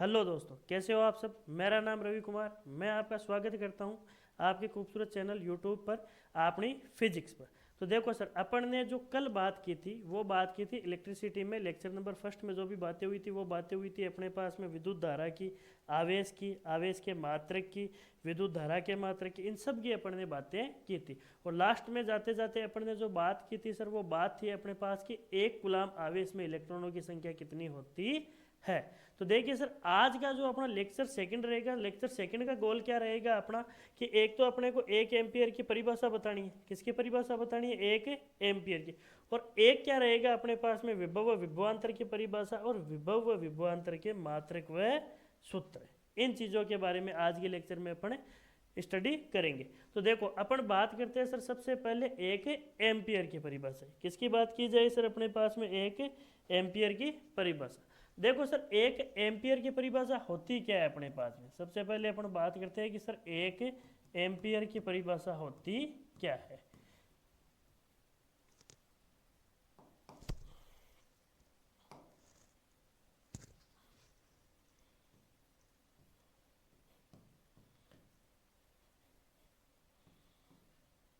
Hello दोस्तों, कैसे हो आप सब। मेरा नाम रवि कुमार, मैं आपका स्वागत करता हूं आपके खूबसूरत चैनल यूट्यूब पर अपनी फिजिक्स पर। तो देखो सर, अपन ने जो कल बात की थी वो बात की थी इलेक्ट्रिसिटी में। लेक्चर नंबर फर्स्ट में जो भी बातें हुई थी वो बातें हुई थी अपने पास में विद्युत धारा की, आवेश के मात्रक की, विद्युत धारा के मात्रक की, इन सब की अपन ने बातें की थी। और लास्ट में जाते जाते अपन ने जो बात की थी सर, वो बात थी अपने पास की एक कूलाम आवेश में इलेक्ट्रॉनों की संख्या कितनी होती है। तो देखिए सर, आज का जो अपना लेक्चर सेकंड रहेगा, लेक्चर सेकंड का गोल क्या रहेगा अपना, कि एक तो अपने को एक एम्पियर की परिभाषा बतानी है। किसकी परिभाषा बतानी है? एक एम्पियर की। और एक क्या रहेगा अपने पास में, विभव व विभवांतर की परिभाषा, और विभव व विभवांतर के मात्रक व सूत्र। इन चीज़ों के बारे में आज के लेक्चर में अपन स्टडी करेंगे। तो देखो, अपन बात करते हैं सर सबसे पहले एक एम्पियर की परिभाषा। किसकी बात की जाए सर? अपने पास में एक एम्पियर की परिभाषा। देखो सर, एक एम्पियर की परिभाषा होती क्या है अपने पास में। सबसे पहले अपन बात करते हैं कि सर एक एम्पियर की परिभाषा होती क्या है।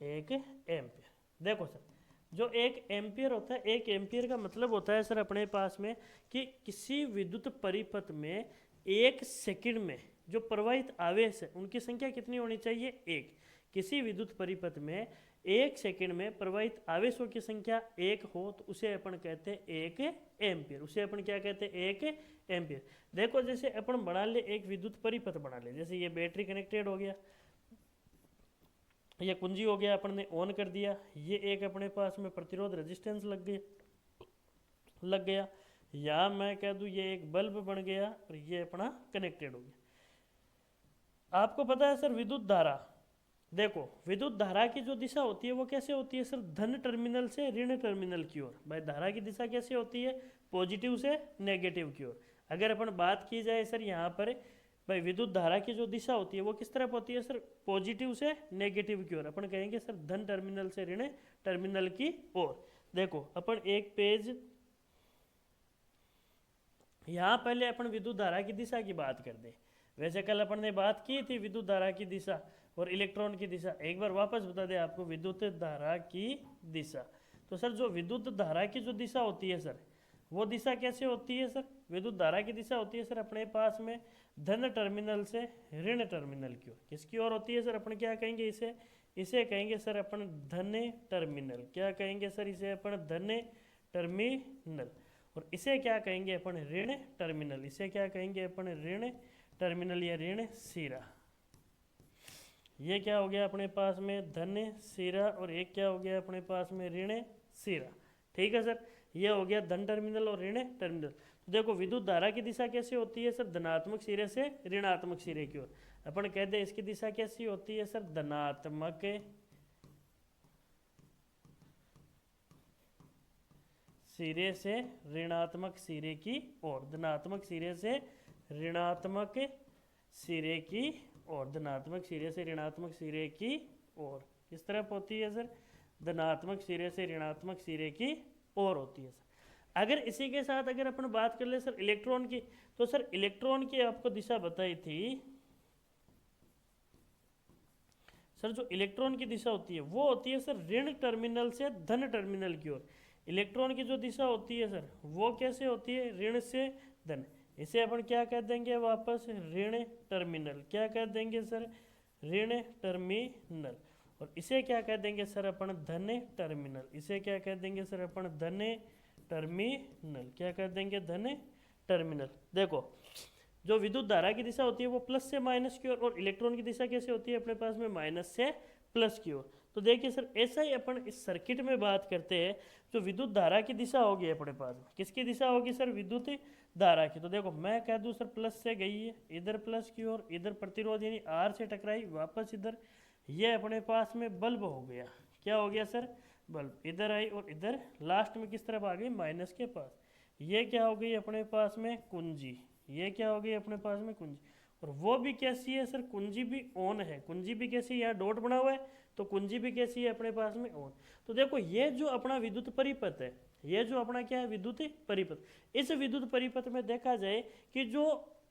एक एम्पियर, देखो सर, जो एक एम्पियर होता है, एक एम्पियर का मतलब होता है सर अपने पास में कि किसी विद्युत परिपथ में एक सेकंड में जो प्रवाहित आवेश है उनकी संख्या कितनी होनी चाहिए? एक। किसी विद्युत परिपथ में एक सेकंड में प्रवाहित आवेशों की संख्या एक हो तो उसे अपन कहते हैं एक एम्पियर। उसे अपन क्या कहते हैं? एक एम्पियर। देखो, जैसे अपन बना ले, एक विद्युत परिपथ बना ले, जैसे ये बैटरी कनेक्टेड हो गया, ये कुंजी हो गया, अपन ने ऑन कर दिया, ये एक अपने पास में प्रतिरोध रेजिस्टेंस लग गया, या मैं कह दूं ये एक बल्ब बन गया, और ये अपना कनेक्टेड हो गया। आपको पता है सर, विद्युत धारा, देखो विद्युत धारा की जो दिशा होती है वो कैसे होती है सर? धन टर्मिनल से ऋण टर्मिनल की ओर। भाई, धारा की दिशा कैसे होती है? पॉजिटिव से नेगेटिव की ओर। अगर अपन बात की जाए सर यहाँ पर, भाई विद्युत धारा की जो दिशा होती है वो किस तरफ होती है सर? पॉजिटिव से नेगेटिव की ओर। अपन कहेंगे सर धन टर्मिनल से ऋण टर्मिनल की ओर। देखो, अपन एक पेज, यहाँ पहले अपन विद्युत धारा की दिशा की बात कर दे। वैसे कल अपन ने बात की थी विद्युत धारा की दिशा और इलेक्ट्रॉन की दिशा। एक बार वापस बता दे आपको, विद्युत धारा की दिशा। तो सर, जो विद्युत धारा की जो दिशा होती है सर, वो दिशा कैसे होती है सर? विद्युत धारा की दिशा होती है सर अपने पास में धन टर्मिनल से ऋण टर्मिनल की ओर। किसकी ओर होती है सर? अपन क्या कहेंगे इसे? इसे कहेंगे सर अपन धन टर्मिनल। क्या कहेंगे सर? इसे अपन धन टर्मिनल। और इसे क्या कहेंगे अपन? ऋण टर्मिनल। इसे क्या कहेंगे अपन? ऋण टर्मिनल या ऋण सिरा। ये क्या हो गया अपने पास में? धन सिरा। और एक क्या हो गया अपने पास में? ऋण सिरा। ठीक है सर, ये हो गया धन टर्मिनल और ऋण टर्मिनल। तो देखो, विद्युत धारा की दिशा कैसे होती है सर? धनात्मक सिरे से ऋणात्मक सिरे की ओर। अपन कहते हैं इसकी दिशा कैसी होती है सर? धनात्मक सिरे से ऋणात्मक सिरे की ओर। धनात्मक सिरे से ऋणात्मक सिरे की ओर। धनात्मक सिरे से ऋणात्मक सिरे की ओर किस तरफ होती है सर? धनात्मक सिरे से ऋणात्मक सिरे की ओर होती है सर। अगर इसी के साथ अगर अपन बात कर ले सर इलेक्ट्रॉन की, तो सर इलेक्ट्रॉन की आपको दिशा बताई थी सर। जो इलेक्ट्रॉन की दिशा होती है वो होती है सर ऋण टर्मिनल से धन टर्मिनल की ओर। इलेक्ट्रॉन की जो दिशा होती है सर वो कैसे होती है? ऋण से धन। इसे अपन क्या कह देंगे वापस? ऋण टर्मिनल। क्या कह देंगे सर? ऋण टर्मिनल। और इसे क्या कह देंगे सर अपन? धन टर्मिनल। इसे क्या कह देंगे सर अपन? धन टर्मिनल। क्या कह देंगे? धन टर्मिनल। देखो, जो विद्युत धारा की दिशा होती है वो प्लस से माइनस की ओर, और इलेक्ट्रॉन की दिशा कैसे होती है अपने पास में? माइनस से प्लस की ओर। तो देखिए सर, ऐसा ही अपन इस सर्किट में बात करते हैं। जो विद्युत धारा की दिशा होगी अपने पास में, किसकी दिशा होगी सर? विद्युत धारा की। तो देखो, मैं कह दूं सर प्लस से गई है इधर प्लस की ओर, इधर प्रतिरोध यानी आर से टकराई वापस इधर, ये अपने पास में बल्ब हो गया। क्या हो गया सर? बल्ब। इधर आई और इधर लास्ट में किस तरफ आ गई? माइनस के पास। ये क्या हो गई अपने पास में? कुंजी। ये क्या हो गई अपने पास में? कुंजी। और वो भी कैसी है सर? कुंजी भी ऑन है। कुंजी भी कैसी है? यहाँ डॉट बना हुआ है, तो कुंजी भी कैसी है अपने पास में? ऑन। तो देखो, ये जो अपना विद्युत परिपथ है, ये जो अपना क्या है? विद्युत परिपथ। इस विद्युत परिपथ में देखा जाए कि जो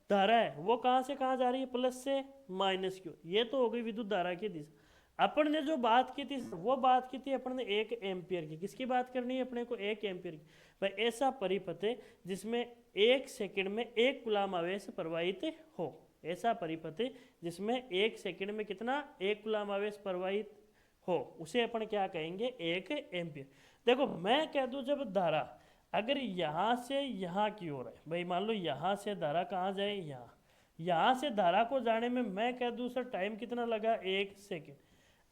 धारा है वो कहाँ से कहाँ जा रही है, प्लस से माइनस की ओर। ये तो हो गई विद्युत धारा की दिशा। अपन ने जो बात की थी वो बात की थी अपन ने 1 एम्पियर की। किसकी बात करनी है अपने को, 1 एम्पियर की। भाई ऐसा परिपथ है जिसमें 1 सेकंड में 1 कूलाम आवेश प्रवाहित हो। ऐसा परिपथ है जिसमें 1 सेकंड में कितना, 1 कूलाम आवेश प्रवाहित हो, उसे अपन क्या कहेंगे, 1 एम्पियर। देखो मैं कह दूं जब धारा अगर यहाँ से यहाँ की ओर है, भाई मान लो यहाँ से धारा कहाँ जाए, यहाँ से धारा को जाने में मैं कह दूं सर टाइम कितना लगा, 1 सेकंड।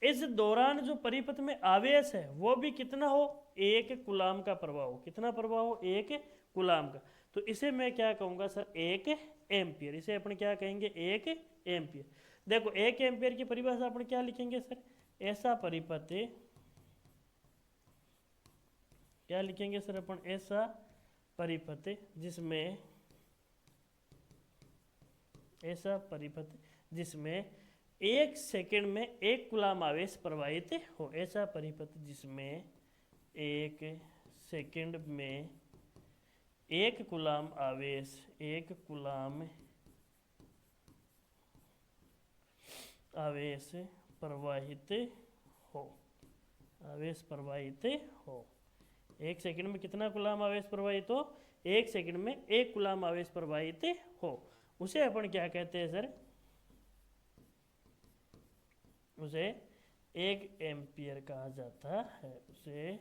इस दौरान जो परिपथ में आवेश है वो भी कितना हो, 1 कूलाम का प्रवाह हो। कितना प्रवाह हो, 1 कूलाम का। तो इसे मैं क्या कहूँगा सर, 1 एम्पियर। इसे अपन क्या कहेंगे, 1 एम्पियर। देखो 1 एम्पियर की परिभाषा अपन क्या लिखेंगे सर, ऐसा परिपथ, क्या लिखेंगे सर अपन, ऐसा परिपथ जिसमें, ऐसा परिपथ जिसमें 1 सेकंड में 1 कूलाम आवेश प्रवाहित हो। ऐसा परिपथ जिसमें 1 सेकंड में 1 कूलाम आवेश, 1 कूलाम आवेश प्रवाहित हो, आवेश प्रवाहित हो। 1 सेकंड में कितना कूलाम आवेश प्रवाहित हो, 1 सेकंड में 1 कूलाम आवेश प्रवाहित हो, उसे अपन क्या कहते हैं सर, उसे 1 एम्पियर कहा जाता है। उसे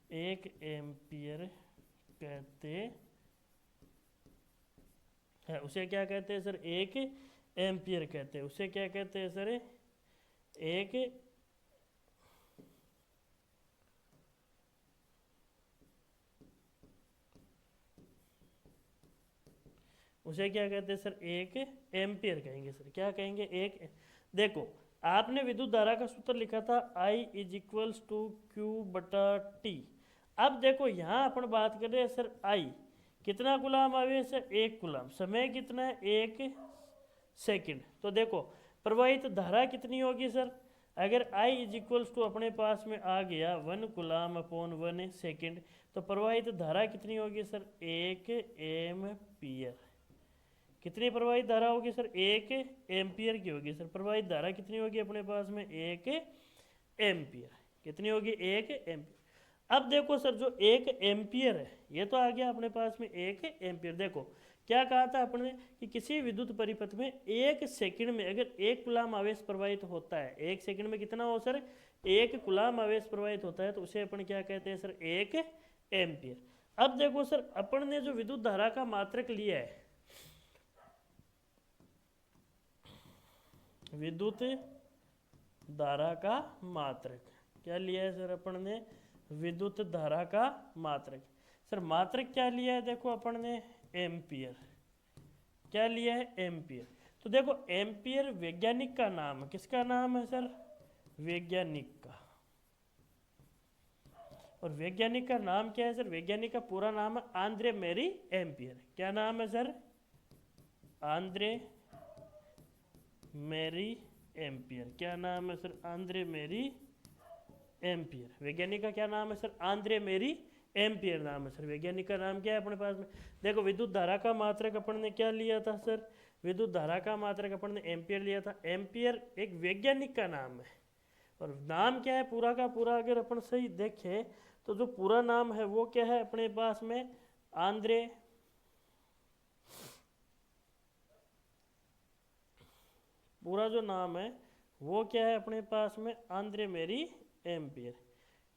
1 एम्पियर कहते हैं। उसे क्या कहते हैं सर, 1 एम्पियर कहते हैं। उसे क्या कहते हैं सर, उसे क्या कहते हैं सर, 1 एम्पियर कहेंगे सर। क्या कहेंगे, 1। देखो आपने विद्युत धारा का सूत्र लिखा था I इज टू Q/T। अब देखो यहाँ अपन बात कर रहे हैं सर I कितना कूलाम आवेश है, 1 कूलाम। समय कितना है, 1 सेकंड। तो देखो प्रवाहित धारा कितनी होगी सर, अगर I इज टू अपने पास में आ गया 1 कूलाम अपॉन 1 सेकंड, तो प्रवाहित धारा कितनी होगी सर, 1 एम्पियर। कितनी प्रवाहित धारा होगी सर, 1 एम्पियर की होगी सर। प्रवाहित धारा कितनी होगी अपने पास में, 1 एम्पियर। कितनी होगी, 1 एम्पियर। अब देखो सर जो 1 एम्पियर है ये तो आ गया अपने पास में 1 एम्पियर। देखो क्या कहा था अपने कि किसी विद्युत परिपथ में 1 सेकंड में अगर 1 कूलाम आवेश प्रवाहित होता है, 1 सेकंड में कितना हो सर, 1 कूलाम आवेश प्रवाहित होता है, तो उसे अपन क्या कहते हैं सर, 1 एम्पियर। अब देखो सर अपन ने जो विद्युत धारा का मात्रक लिया है, विद्युत धारा का मात्रक क्या लिया है सर अपन ने, विद्युत धारा का मात्रक। सर मात्रक क्या लिया है, देखो अपन ने एम्पियर। क्या लिया है, एम्पियर। तो देखो एम्पियर वैज्ञानिक का नाम है, किसका नाम है सर, वैज्ञानिक का। और वैज्ञानिक का नाम क्या है सर, वैज्ञानिक का पूरा नाम है आंद्रे मेरी एम्पियर। क्या नाम है सर, आंद्रे मेरी एम्पियर। क्या नाम है सर, आंद्रे मेरी एम्पियर। वैज्ञानिक का क्या नाम है सर, आंद्रे मेरी एम्पियर नाम है सर। वैज्ञानिक का नाम क्या है अपने पास में, देखो विद्युत धारा का मात्रक अपन ने क्या लिया था सर, विद्युत धारा का मात्रक अपन ने एम्पियर लिया था। एम्पियर एक वैज्ञानिक का नाम है, और नाम क्या है पूरा का पूरा, अगर अपन सही देखें तो जो पूरा नाम है वो क्या है अपने पास में, आंद्रे पूरा जो नाम है वो क्या है अपने पास में, आंद्रे मेरी एम्पियर।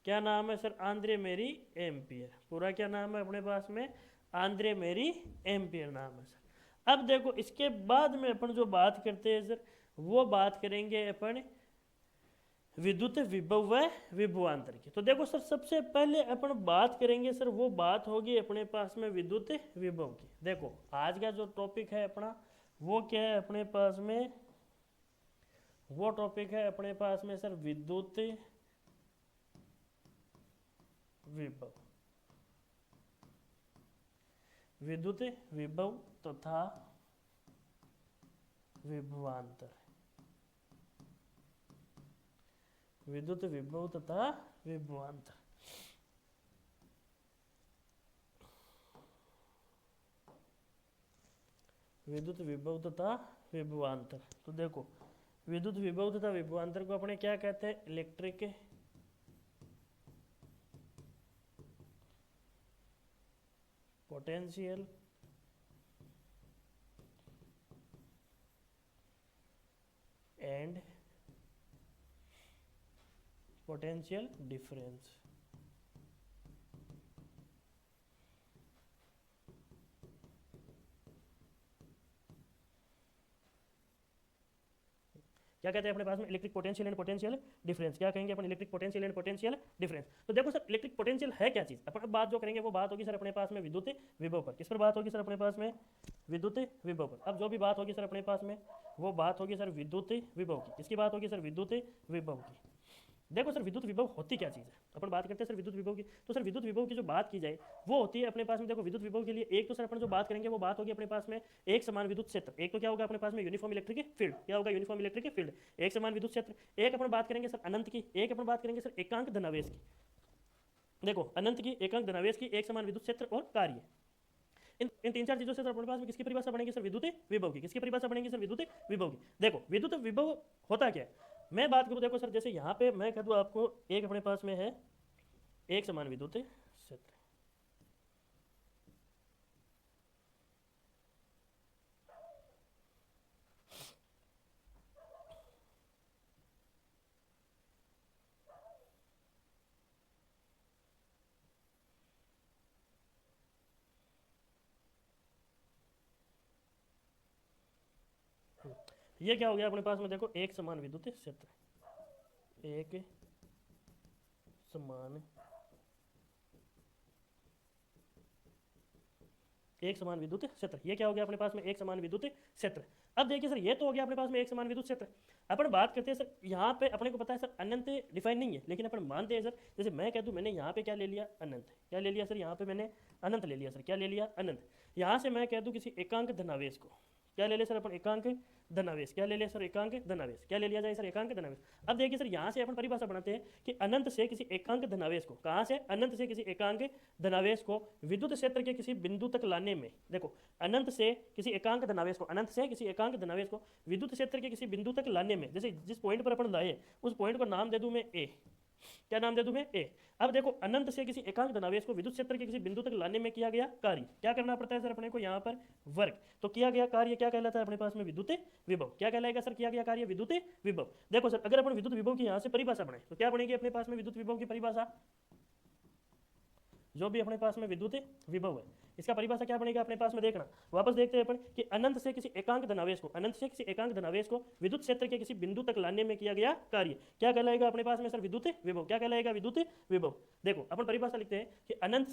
क्या नाम है सर, आंद्रे मेरी एम्पियर। पूरा क्या नाम है अपने पास में, आंद्रे मेरी एम्पियर नाम है सर। अब देखो इसके बाद में अपन जो बात करते हैं सर, वो बात करेंगे अपन विद्युत विभव व विभवांतर की। तो देखो सर सबसे पहले अपन बात करेंगे सर, वो बात होगी अपने पास में विद्युत विभव की। देखो आज का जो टॉपिक है अपना वो क्या है अपने पास में, वो टॉपिक है अपने पास में सर विद्युत विभव, विद्युत विभव तथा विभवांतर, विद्युत विभव तथा विभवांतर। विद्युत विभव तथा विभवांतर। तो देखो विद्युत विभव तथा विभवांतर को अपने क्या कहते हैं, electric potential and potential difference. क्या कहते हैं अपने पास में, electric potential and potential difference. क्या कहेंगे अपन, electric potential and potential difference. तो देखो सर इलेक्ट्रिक पोटेंशियल है क्या चीज़, अपन बात जो करेंगे वो बात होगी सर अपने पास में विद्युत विभव पर। किस पर बात होगी सर अपने पास में, विद्युत विभव पर। अब जो भी बात होगी सर अपने पास में वो बात होगी सर विद्युत विभव की। किसकी बात होगी सर, विद्युत विभव की। देखो सर विद्युत विभव होती क्या चीज़ है, अपन बात करते हैं सर विद्युत विभव की। तो सर विद्युत विभव की जो बात की जाए वो होती है अपने पास में, देखो विद्युत विभव के लिए एक तो सर अपन जो बात करेंगे वो बात होगी अपने पास में एक समान विद्युत क्षेत्र। एक तो क्या होगा अपने पास में, यूनिफॉर्म इलेक्ट्रिक फील्ड। क्या होगा, यूनिफॉर्म इलेक्ट्रिक फील्ड, एक समान विद्युत क्षेत्र। एक अपन बात करेंगे सर अनंत की, एक अपन बात करेंगे सर एकांक धनावेश की। देखो अनंत की, एकांक धनावेश की, एक समान विद्युत क्षेत्र और कार्य। इन तीन चार चीजों से अपने पास में किसकी परिभाषा बनेगी सर, विद्युत विभव की। किसकी परिभाषा बनेगी सर, विद्युत विभव की। देखो विद्युत विभव होता क्या है, मैं बात करूं देखो सर, जैसे यहाँ पे मैं कह दूं आपको एक अपने पास में है एक समान विद्युत क्षेत्र। ये क्या हो गया अपने पास में, देखो एक समान विद्युत क्षेत्र, एक समान विद्युत क्षेत्र। ये क्या हो गया अपने पास में, एक समान विद्युत क्षेत्र। अब देखिए सर ये तो हो गया अपने पास में एक समान विद्युत क्षेत्र। अपन बात करते हैं सर, यहाँ पे अपने को पता है सर अनंत डिफाइन नहीं है, लेकिन अपन मानते हैं सर, जैसे मैं कह दूँ मैंने यहाँ पे क्या ले लिया, अनंत। क्या ले लिया सर, यहाँ पे मैंने अनंत ले लिया सर। क्या ले लिया, अनंत। यहाँ से मैं कह दूँ किसी एकांक धनावेश को, क्या ले लिया सर अपन, एकांक धनावेश। क्या ले लिया सर, एकांक धनावेश। क्या ले लिया जाए सर, एकांक धनावेश। अब देखिए सर यहाँ से अपन परिभाषा बनाते हैं कि अनंत से किसी एकांक धनावेश को, कहाँ से, अनंत से किसी एकांक धनावेश को विद्युत क्षेत्र के किसी बिंदु तक लाने में, देखो अनंत से किसी एकांक धनावेश को, अनंत से किसी एकांक धनावेश को विद्युत क्षेत्र के किसी बिंदु तक लाने में, जैसे जिस पॉइंट पर अपन लाए उस पॉइंट को नाम दे दूं मैं ए। क्या नाम दे दूं मैं, ए। अब देखो अनंत से किसी एकांक धनावेश को विद्युत क्षेत्र के किसी बिंदु तक लाने में किया गया कार्य, क्या करना पड़ता है सर अपने को यहाँ पर, वर्ग। तो किया गया कार्य क्या कहलाता है अपने पास में, विद्युत विभव। क्या कहलाएगा सर, किया गया कार्य विद्युत विभव। देखो सर अगर अपन विद्युत विभव की यहाँ से परिभाषा बनाए तो क्या बनेगी अपने पास में विद्युत विभव की परिभाषा, जो भी अपने पास में विद्युत विभव है इसका परिभाषा क्या बनेगा अपने पास में, देखना वापस देखते हैं अपन कि अनंत से किसी एकांक धनावेश को, अनंत से किसी एकांक धनावेश को विद्युत क्षेत्र के किसी बिंदु तक लाने में किया गया कार्य क्या कहलाएगा अपने पास में सर, विद्युत विभव। क्या कहलाएगा, विद्युत विभव। देखो अपन परिभाषा लिखते हैं कि अनंत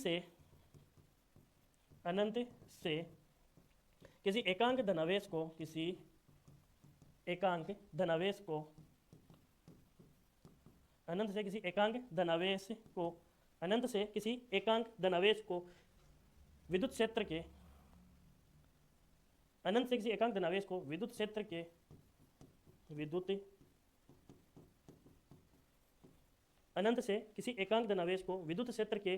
से किसी एकांक धनावेश को, किसी एकांक धनावेश को, अनंत से किसी एकांक धनावेश को, अनंत से किसी एकांक धनावेश को विद्युत क्षेत्र के, अनंत से किसी एकांक धनावेश को विद्युत क्षेत्र के, विद्युत, अनंत से किसी एकांक धनावेश को विद्युत क्षेत्र के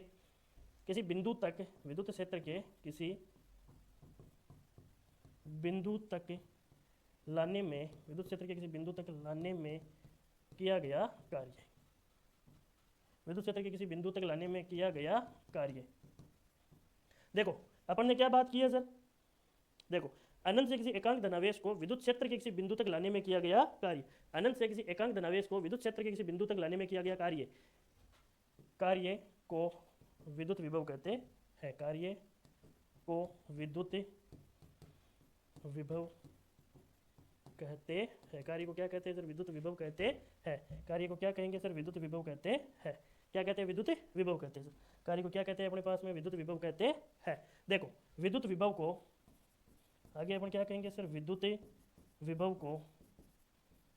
किसी बिंदु तक, विद्युत क्षेत्र के किसी बिंदु तक लाने में, विद्युत क्षेत्र के किसी बिंदु तक लाने में किया गया कार्य, विद्युत क्षेत्र के किसी बिंदु तक लाने में किया गया कार्य। देखो अपन ने क्या बात की है सर, देखो अनंत से किसी एकांक धनावेश को विद्युत क्षेत्र के किसी बिंदु तक लाने में किया गया कार्य, अनंत से किसी एकांक धनावेश को विद्युत क्षेत्र के किसी बिंदु तक लाने में किया गया कार्य, कार्य को विद्युत विभव कहते हैं, कार्य को विद्युत विभव कहते हैं। कार्य को क्या कहते हैं सर, विद्युत विभव कहते हैं। कार्य को क्या कहेंगे सर, विद्युत विभव कहते हैं। क्या कहते हैं, विद्युत विभव कहते हैं सर। कार्य को क्या कहते हैं अपने पास में, विद्युत विभव कहते हैं। देखो विद्युत विभव को आगे अपन क्या कहेंगे सर, विद्युत विभव को,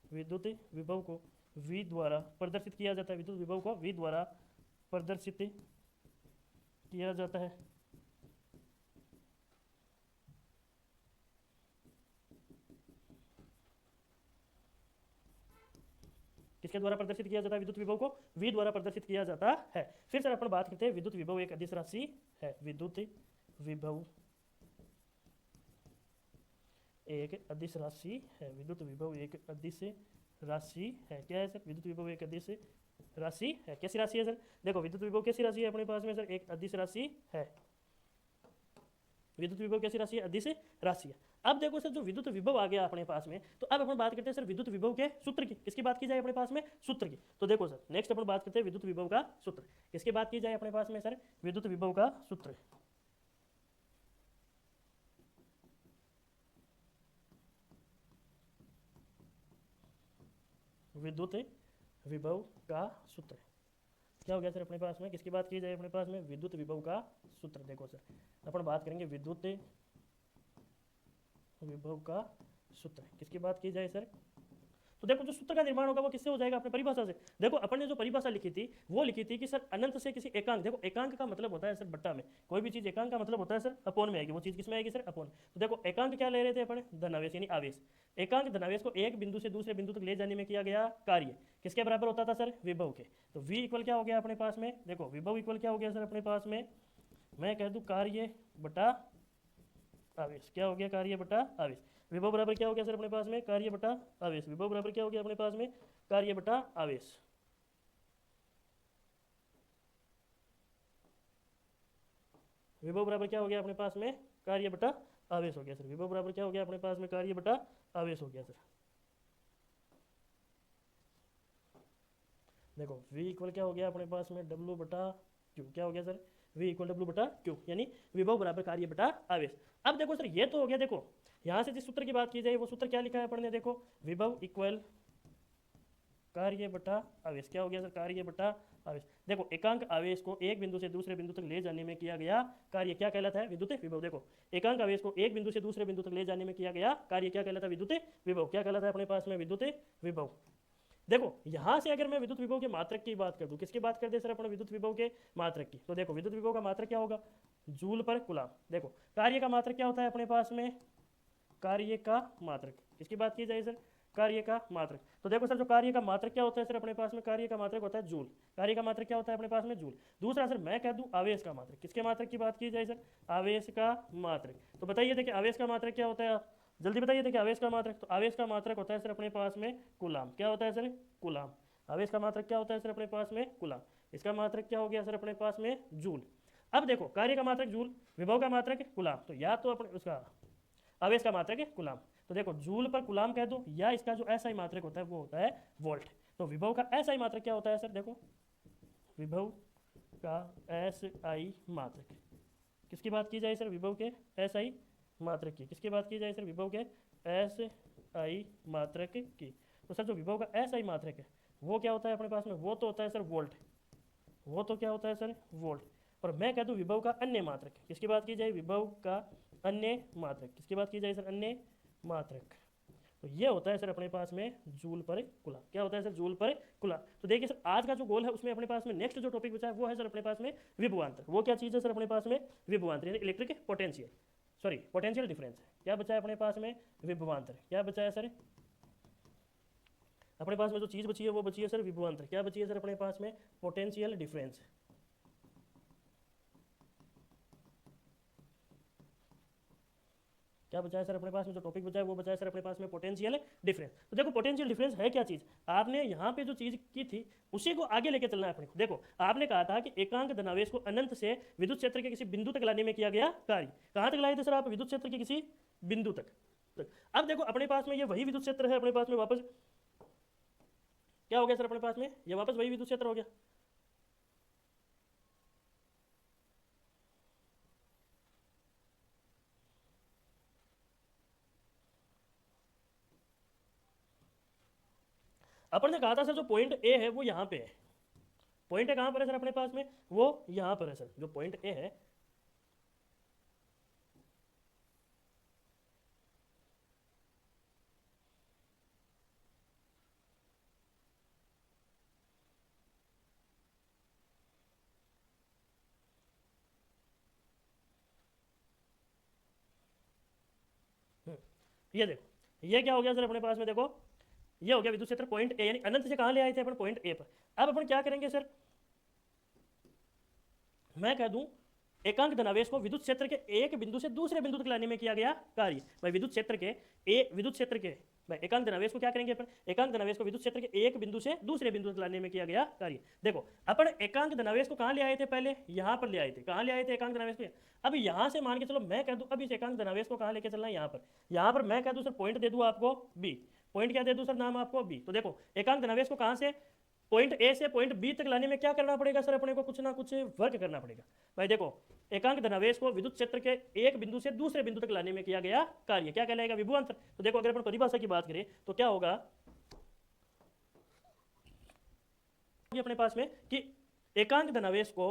विद्युत विभव को V द्वारा प्रदर्शित किया जाता है, विद्युत विभव को V द्वारा प्रदर्शित किया जाता है। किसके द्वारा प्रदर्शित किया जाता है, विद्युत विभव को V द्वारा प्रदर्शित किया जाता है। फिर सर अपन बात करते हैं विद्युत विभव एक अदिश राशि है, विद्युत विभव एक अदिश राशि है। विद्युत विभव एक अदिश राशि है। क्या है सर? विद्युत विभव एक अदिश राशि है। कैसी राशि है सर? देखो विद्युत विभव कैसी राशि है अपने पास में सर? एक अदिश राशि है। विद्युत विभव कैसी राशि है? अदिश राशि है। अब देखो सर जो विद्युत विभव आ गया अपने पास में, तो अब अपन बात करते हैं सर विद्युत विभव के सूत्र की। किसकी बात की जाए अपने पास में? सूत्र की। तो देखो सर नेक्स्ट अपन बात करते हैं विद्युत विभव का सूत्र। किसकी बात की जाए अपने पास में सर? विद्युत विभव का सूत्र। विद्युत विभव का सूत्र क्या हो गया सर अपने पास में? किसकी बात की जाए अपने पास में? विद्युत विभव का सूत्र। देखो सर अपन बात करेंगे विद्युत विभव का सूत्र। किसकी बात की जाए सर? तो देखो जो सूत्र का निर्माण होगा वो किससे हो जाएगा? अपने परिभाषा से। देखो अपन ने जो परिभाषा लिखी थी वो लिखी थी कि सर अनंत से किसी एकांक, देखो एकांक का मतलब होता है सर बट्टा में, कोई भी चीज एकांक का मतलब होता है सर अपोन में आएगी, वो चीज किस में आएगी सर? अपोन। तो देखो एकांक क्या ले रहे थे अपन? धनावेश यानी आवेश। एकांक धनावेश को एक बिंदु से दूसरे बिंदु तक ले जाने में किया गया कार्य किसके बराबर होता था सर? विभव के। तो v इक्वल क्या हो गया अपने पास में? देखो विभव इक्वल क्या हो गया सर अपने पास में? मैं कह दूं कार्य बटा आवेश। क्या हो गया? कार्य बटा आवेश। विभव बराबर क्या हो गया सर अपने पास में? कार्य बटा आवेश। विभव बराबर क्या हो गया अपने पास में? कार्य बटा आवेश। विभव बराबर क्या हो गया अपने पास में? कार्य बटा आवेश हो गया सर। विभव बराबर क्या हो गया अपने पास में? कार्य बटा आवेश हो गया सर। देखो v इक्वल क्या हो गया अपने पास में? W बटा Q। क्या हो गया सर? v इक्वल W बटा Q यानी विभव बराबर कार्य बटा आवेश। अब देखो सर ये तो हो गया। देखो यहाँ से जिस सूत्र की बात की जाए वो सूत्र क्या लिखा है अपन ने? देखो विभव इक्वल कार्य बटा आवेश। क्या हो गया सर? कार्य बटा आवेश। देखो एकांक आवेश को एक बिंदु से दूसरे बिंदु तक ले जाने में किया गया कार्य क्या कहलाता है? विद्युत विभव। देखो एकांक आवेश को एक बिंदु से दूसरे बिंदु तक ले जाने में किया गया कार्य क्या कहलाता है? विद्युत विभव। क्या कहलाता है अपने पास में? विद्युत विभव। देखो यहां से अगर मैं विद्युत विभव के मात्रक की बात कर दूं, किसकी बात कर दे सर अपन? विद्युत विभव के मात्रक की। तो देखो विद्युत विभव का मात्रक क्या होगा? जूल पर कूलम। देखो कार्य का मात्रक क्या होता है अपने पास में? कार्य का मात्रक। किसकी बात की जाए सर? कार्य का मात्रक। तो देखो सर जो कार्य का मात्रक क्या होता है सर अपने पास में? कार्य का मात्रक होता है जूल। कार्य का मात्रक क्या होता है अपने पास में? जूल। दूसरा सर मैं कह दूं आवेश का मात्रक। किसके मात्रक की बात की जाए सर? आवेश का मात्रक। तो बताइए देखिए आवेश का मात्रक क्या होता है? जल्दी बताइए देखिए आवेश का मात्रक। तो आवेश का मात्रक होता है सर अपने पास में कूलम। क्या होता है सर? कूलम। आवेश का मात्रक क्या होता है सर अपने पास में? कूलम। इसका मात्रक क्या हो गया सर अपने पास में? जूल। अब देखो कार्य का मात्रक जूल, विभव का मात्रक कूलम। तो या तो अपने उसका आवेश का मात्रक कूलम। तो देखो जूल पर कूलम कह दो, या इसका जो एसआई मात्रक होता है वो होता है वोल्ट। तो विभव का एसआई मात्रक क्या होता है सर? देखो विभव का एसआई मात्रक। किसकी बात की जाए सर? विभव के एसआई मात्रक की। किसकी बात की जाए सर? विभव के एसआई मात्रक की। तो सर जो विभव का एसआई मात्रक है वो क्या होता है अपने पास में? वो तो होता है सर वोल्ट। वो तो क्या होता है सर? वोल्ट। और मैं कह दूं विभव का अन्य मात्रक। किसकी बात की जाए? विभव का अन्य मात्रक। किसकी बात की जाए सर? अन्य मात्रक। तो ये होता है सर अपने पास में जूल पर कूलम। क्या होता है सर? जूल पर कूलम। तो देखिए सर आज का जो गोल है उसमें अपने पास में नेक्स्ट जो टॉपिक बचा है वो है सर अपने पास में विभवांतर। वो क्या चीज़ है सर अपने पास में? विभवांतर यानी electric potential, sorry potential difference. क्या बचा है अपने पास में? विभवांतर। क्या बचा है सर अपने पास में? जो चीज़ बची है वो बची है सर विभवांतर। क्या बची है सर अपने पास में? Potential difference. क्या बचा है सर अपने पास में? जो टॉपिक बचा है वो बचा है सर अपने पास में पोटेंशियल डिफरेंस। तो देखो पोटेंशियल डिफरेंस है क्या चीज़? आपने यहाँ पे जो चीज़ की थी उसी को आगे लेके चलना है अपने को। देखो आपने कहा था कि एकांक धनावेश को अनंत से विद्युत क्षेत्र के किसी बिंदु तक लाने में किया गया कार्य। कहाँ तक लाए थे सर आप? विद्युत क्षेत्र के किसी बिंदु तक। अब देखो अपने पास में ये वही विद्युत क्षेत्र है अपने पास में, वापस क्या हो गया सर अपने पास में? ये वापस वही विद्युत क्षेत्र हो गया। अपन ने कहा था सर जो पॉइंट ए है वो यहाँ पे है। पॉइंट ए कहाँ पर है सर अपने पास में? वो यहाँ पर है सर। जो पॉइंट ए है ये देखो ये क्या हो गया सर अपने पास में? देखो ये हो गया विद्युत क्षेत्र पॉइंट ए, यानी अनंत से कहाँ ले आए थे अपन? पॉइंट ए पर। अब अपन क्या करेंगे सर? मैं कह दूं एकांक धनावेश को विद्युत क्षेत्र के एक बिंदु से दूसरे बिंदु तक लाने में किया गया कार्य। भाई विद्युत क्षेत्र के भाई एकांक धनावेश को क्या करेंगे अपन, एकांक धनावेश को विद्युत क्षेत्र के एक बिंदु से दूसरे बिंदु तक लाने में किया गया कार्य। देखो अपन एकांक धनावेश को कहां ले आए थे, पहले यहां पर ले आए थे। कहां ले आए थे एकांक धनावेश को? अब यहां से मान के चलो मैं कह दूं अब इस एकांक धनावेश को कहां लेके चलना है, यहां पर मैं कह दूं सर पॉइंट दे दूं आपको बी। पॉइंट क्या दे दूं सर, नाम आपको बी। तो देखो एकांक धनावेश को कहां से पॉइंट ए से पॉइंट बी तक लाने में क्या करना पड़ेगा सर, अपने को कुछ ना कुछ वर्क करना पड़ेगा। भाई देखो एकांक धनावेश को विद्युत क्षेत्र के एक बिंदु से दूसरे बिंदु तक लाने में किया गया कार्य क्या कहलाएगा, विभवांतर। तो देखो अगर अपन परिभाषा की बात करें तो क्या होगा अपने पास में कि एकांक धनावेश को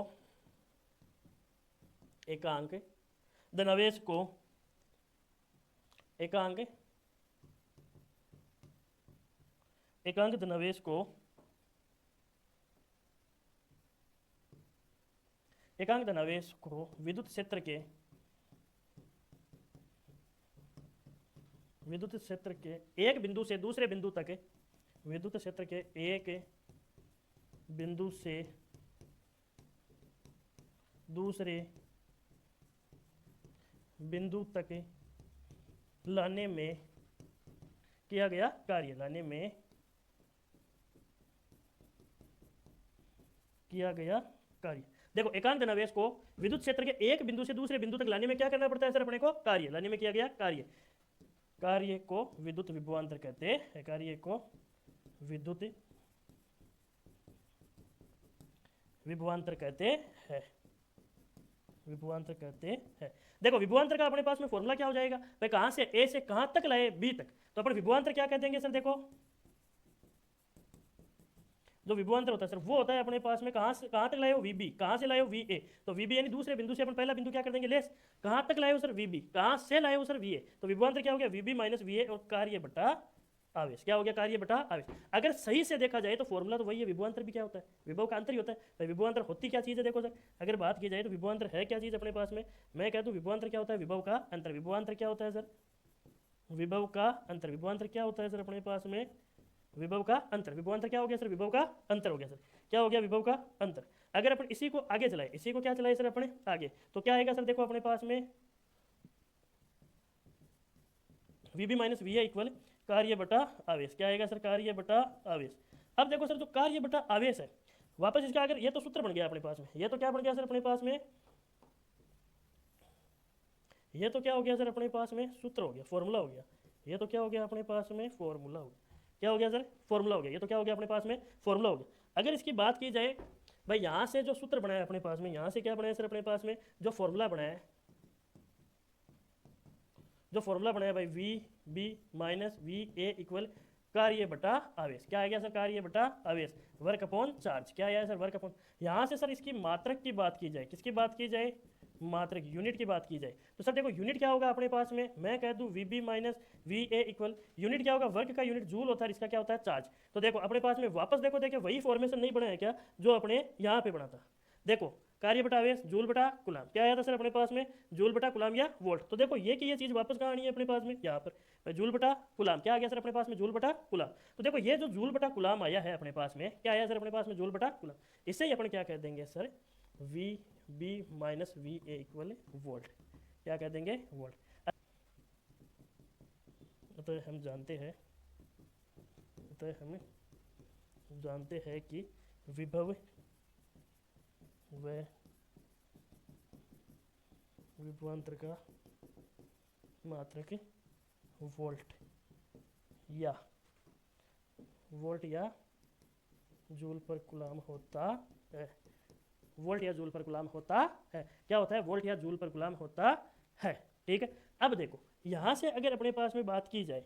एकांक धनावेश को एकांक धनावेश को एकांक धनावेश को विद्युत क्षेत्र के एक बिंदु से दूसरे बिंदु तक, विद्युत क्षेत्र के एक बिंदु से दूसरे बिंदु तक लाने में किया गया कार्य, लाने में किया गया कार्य। देखो एकांक धनावेश को विद्युत क्षेत्र के एक बिंदु से दूसरे बिंदु तक लाने में क्या करना पड़ता है सर अपने को, कार्य लाने में किया गया कार्य। कार्य को विद्युत विभवांतर कहते हैं, कार्य को विद्युत विभवांतर कहते हैं, विभवांतर कहते हैं। देखो विभवांतर का अपने पास में फॉर्मूला क्या हो जाएगा भाई, कहां से ए से कहां तक लाए बी तक, तो अपन विभवांतर क्या कह देंगे सर, देखो जो विभवांतर होता है सर वो होता है अपने पास में कहां से कहां तक लाए हो वीबी, कहां से लाए हो वीए। तो वीबी यानी दूसरे बिंदु से अपन पहला बिंदु क्या कर देंगे लेस, कहां तक लाए हो सर वीबी, कहां से लाए हो सर वीए। तो विभवांतर क्या हो गया वीबी माइनस वीए और कार्य बटा आवेश, क्या हो गया कार्य बटा आवेश। अगर सही से देखा जाए तो फॉर्मूला तो वही है, विभवांतर भी क्या होता है, विभव का अंतर ही होता है। तो विभवांतर होती क्या चीज़ है, देखो सर अगर बात की जाए तो विभवांतर है क्या चीज़ अपने पास में, मैं कह दूं विभवांतर क्या होता है, विभव का अंतर। विभवांतर क्या होता है सर, विभव का अंतर। विभवांतर क्या होता है सर अपने पास में, विभव का अंतर। विभवांतर क्या हो गया सर, विभव का अंतर हो गया सर, क्या हो गया विभव का अंतर। अगर अपन इसी को आगे चलाए, इसी को क्या चलाए सर अपने आगे, तो क्या आएगा सर, देखो अपने पास में वीबी माइनस वी इक्वल कार्य बटा आवेश, क्या आएगा सर, कार्य बटा आवेश। अब देखो सर जो कार्य बटा आवेश है वापस इसका अगर ये तो सूत्र बन गया अपने पास में, ये तो क्या बन गया सर अपने पास में, ये तो क्या हो गया सर अपने पास में सूत्र हो गया, फॉर्मूला हो गया। ये तो क्या हो गया अपने पास में, फॉर्मूला हो गया। क्या हो गया सर, फॉर्मूला हो गया। ये तो क्या हो गया अपने पास में, फॉर्मूला हो गया। अगर इसकी बात की जाए भाई यहाँ से जो सूत्र बनाया अपने पास में, यहाँ से क्या बनाया सर अपने पास में, जो फॉर्मूला बनाया है, जो फॉर्मूला बनाया भाई V B minus V A equal कार्य बटा आवेश, क्या आ गया सर, कार्य बटा आवेश वर्क अपॉन चार्ज, क्या आया सर, वर्क अपॉन। यहाँ से सर इसकी मात्रक की बात की जाए, किसकी बात की जाए, मात्रक यूनिट की बात की जाए, तो सर देखो यूनिट क्या होगा अपने पास में, मैं कह दूं V B minus V A equal unit क्या होगा, वर्क का यूनिट जूल होता है, इसका क्या होता है चार्ज। तो देखो अपने पास में वापस देखो, देखिए वही फॉर्मेशन नहीं बना है क्या जो अपने यहाँ पे बना था। देखो कार्य बटा आवेश जूल बटा कुलाम, क्या आया था सर अपने पास में, जूल बटा कुलाम या वोल्ट। तो देखो ये कि ये चीज़ वापस कहाँ आनी है अपने पास में, यहाँ पर जूल बटा कुलाम, क्या आ गया सर अपने पास में, जूल बटा कुलाम। तो देखो ये जो जूल बटा कुलाम आया है अपने पास में, क्या आया सर अपने पास में, जूल बटा कुलाम। इससे ही अपन क्या कह देंगे sir, V B minus V A equal volt, क्या कह देंगे, वोल्ट। तो हम जानते हैं, तो हम जानते हैं कि विभव व विभवांतर का मात्रक वोल्ट या जूल पर कुलाम होता है, वोल्ट या जूल पर गुलाम होता है, क्या होता है, वोल्ट या जूल पर गुलाम होता है। ठीक है, अब देखो यहाँ से अगर अपने पास में बात की जाए,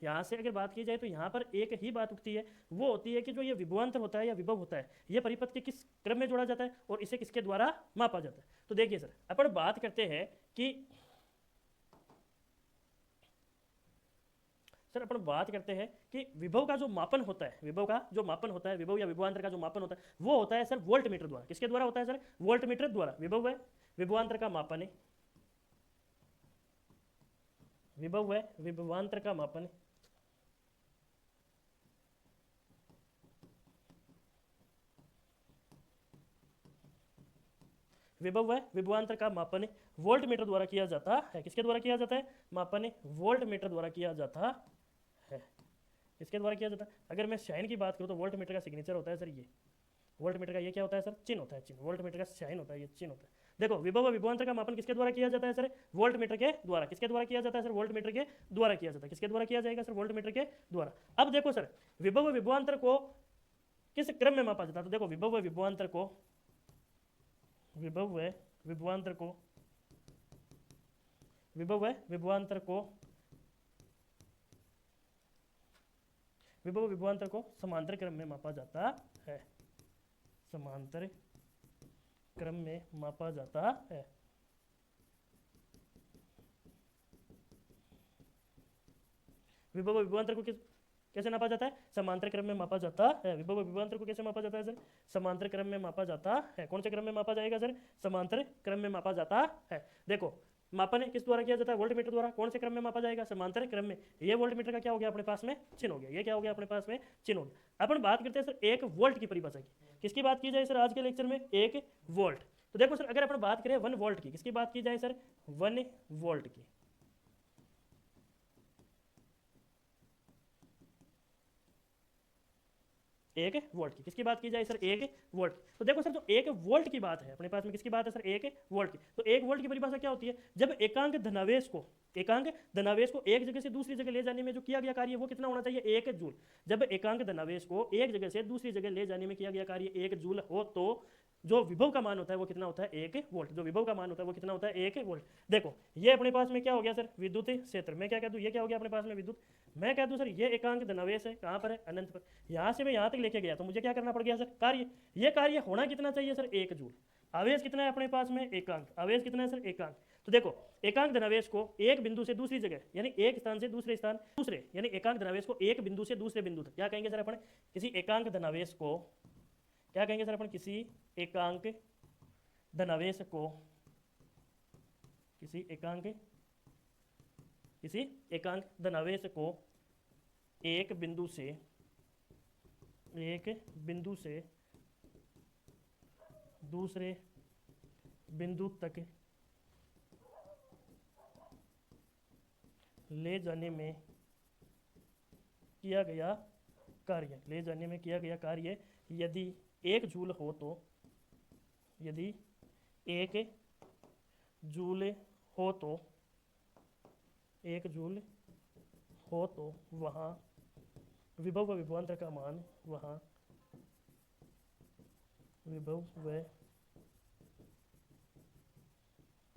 यहाँ से अगर बात की जाए तो यहाँ पर एक ही बात उठती है, वो होती है कि जो ये विभवांतर होता है या विभव होता है, ये परिपथ के किस क्रम में जोड़ा जाता है और इसे किसके द्वारा मापा जाता है। तो देखिए सर अपन बात करते हैं कि सर अपन बात करते हैं कि विभव का जो मापन होता है, विभव का जो मापन होता है, विभव या विभवांतर का जो मापन होता है वो होता है सर वोल्ट मीटर द्वारा। किसके द्वारा होता है सर, वोल्ट मीटर द्वारा। विभव है विभवांतर का मापन है, विभव है विभवांतर का मापन है, विभव व विभवांतर का मापन वोल्ट मीटर द्वारा किया जाता है। किसके द्वारा किया जाता है? मापन वोल्ट मीटर द्वारा किया जाता है। इसके द्वारा किया जाता है। अगर मैं साइन की बात करूँ तो वोल्ट मीटर का सिग्नेचर होता है सर ये, वोल्ट मीटर का ये क्या होता है सर? चिन्ह होता है, चिन्ह। वोल्ट मीटर का साइन होता है, ये चिन्ह होता है। देखो विभव व विभवांतर का मापन किसके द्वारा किया जाता है सर? वोल्ट मीटर के द्वारा। किसके द्वारा किया जाता है सर? वोल्ट मीटर के द्वारा किया जाता है। किसके द्वारा किया जाएगा सर? वोल्ट मीटर के द्वारा। अब देखो सर, विभव व विभवांतर को किस क्रम में मापा जाता है? तो देखो विभव व विभवांतर को, विभव व विभवांतर को, विभव व विभवांतर को, विभव विभवांतर को समांतर क्रम में मापा जाता है। समांतर क्रम में मापा जाता है। विभव विभवांतर को कैसे नापा जाता है? समांतर क्रम में मापा जाता है। विभव विभवांतर को कैसे मापा जाता है सर? समांतर क्रम में मापा जाता है। कौन से क्रम में मापा जाएगा सर? समांतर क्रम में मापा जाता है। देखो मापन किस द्वारा किया जाता है? वोल्ट मीटर द्वारा। कौन से क्रम में मापा जाएगा? समांतर क्रम में। ये वोल्ट मीटर का क्या हो गया अपने पास में? चिन्ह हो गया। ये क्या हो गया अपने पास में? चिन्ह हो गया। अपन बात करते हैं सर 1 वोल्ट की परिभाषा की। किसकी बात की जाए सर आज के लेक्चर में? 1 वोल्ट। तो देखो सर, अगर अपन बात करें 1 वोल्ट की, किसकी बात की जाए सर? 1 वोल्ट की। 1 वोल्ट की किसकी बात की जाए सर? 1 वोल्ट। तो देखो सर, जो 1 वोल्ट की बात है अपने पास में, किसकी बात है सर? 1 वोल्ट की। तो 1 वोल्ट की परिभाषा क्या होती है? जब एकांक धनावेश को, एकांक धनावेश को एक जगह से दूसरी जगह ले जाने में जो किया गया कार्य वो कितना होना चाहिए? 1 जूल। जब एकांक धनावेश को एक जगह से दूसरी जगह ले जाने में किया गया कार्य 1 जूल हो तो जो विभव का मान होता है वो कितना होता है? 1 वोल्ट। जो विभव का मान होता है वो कितना होता है? 1 वोल्ट। देखो ये अपने पास में क्या हो गया सर? विद्युत क्षेत्र। मैं क्या कह दूं? ये क्या हो गया अपने पास में? विद्युत। मैं कह दूं सर ये एकांक धनावेश है, कहां पर है? अनंत पर। यहां से मैं यहां तक लेके गया तो मुझे क्या करना पड़ गया सर? कार्य। ये कार्य होना कितना चाहिए सर? 1 जूल। आवेश कितना है अपने पास में? एकांक। आवेश कितना है सर? एकांक। तो देखो एकांक धनावेश को एक बिंदु से दूसरी जगह, यानी एक स्थान से दूसरे स्थान, दूसरे यानी एकांक धनावेश को एक बिंदु से दूसरे बिंदु तक क्या कहेंगे सर अपन? किसी एकांक धनावेश को क्या कहेंगे सर अपन? किसी एकांक धनावेश को, किसी एकांक धनावेश को एक बिंदु से दूसरे बिंदु तक ले जाने में किया गया कार्य, ले जाने में किया गया कार्य यदि 1 जूल हो तो, यदि 1 जूल हो तो, 1 जूल हो तो वहाँ विभव व विभवांतर का मान, वहाँ विभव व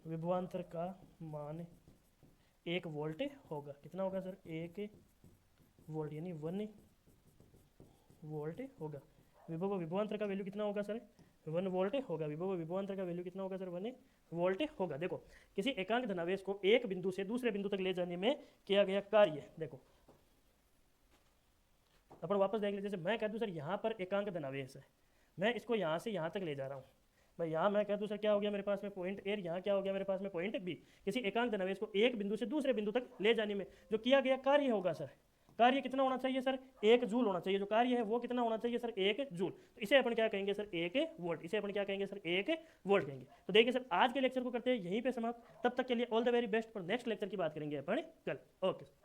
विभवांतर का मान 1 वोल्ट होगा। कितना होगा सर? 1 वोल्ट, यानी 1 वोल्ट होगा। विभव व विभवांतर का वैल्यू कितना होगा सर? 1 वोल्ट होगा। विभव व विभवांतर का वैल्यू कितना होगा सर? 1 वोल्ट होगा। देखो किसी एकांक धनावेश को एक बिंदु से दूसरे बिंदु तक ले जाने में किया गया कार्य। देखो अपन वापस देख लीजिए। जैसे मैं कह दूं सर यहाँ पर एकांक धनावेश है, मैं इसको यहाँ से यहाँ तक ले जा रहा हूँ। भाई यहाँ मैं कह दूं सर क्या हो गया मेरे पास में? Point A. यहाँ क्या हो गया मेरे पास में? Point B. किसी एकांक धनावेश को एक बिंदु से दूसरे बिंदु तक ले जाने में जो किया गया कार्य होगा सर, कार्य कितना होना चाहिए सर? 1 जूल होना चाहिए। जो कार्य है वो कितना होना चाहिए सर? 1 जूल। तो इसे अपन क्या कहेंगे सर? 1 वोल्ट। इसे अपन क्या कहेंगे सर? 1 वोल्ट कहेंगे। तो देखिए सर आज के लेक्चर को करते हैं यहीं पे समाप्त। तब तक के लिए ऑल द वेरी बेस्ट। पर नेक्स्ट लेक्चर की बात करेंगे अपन कल। ओके।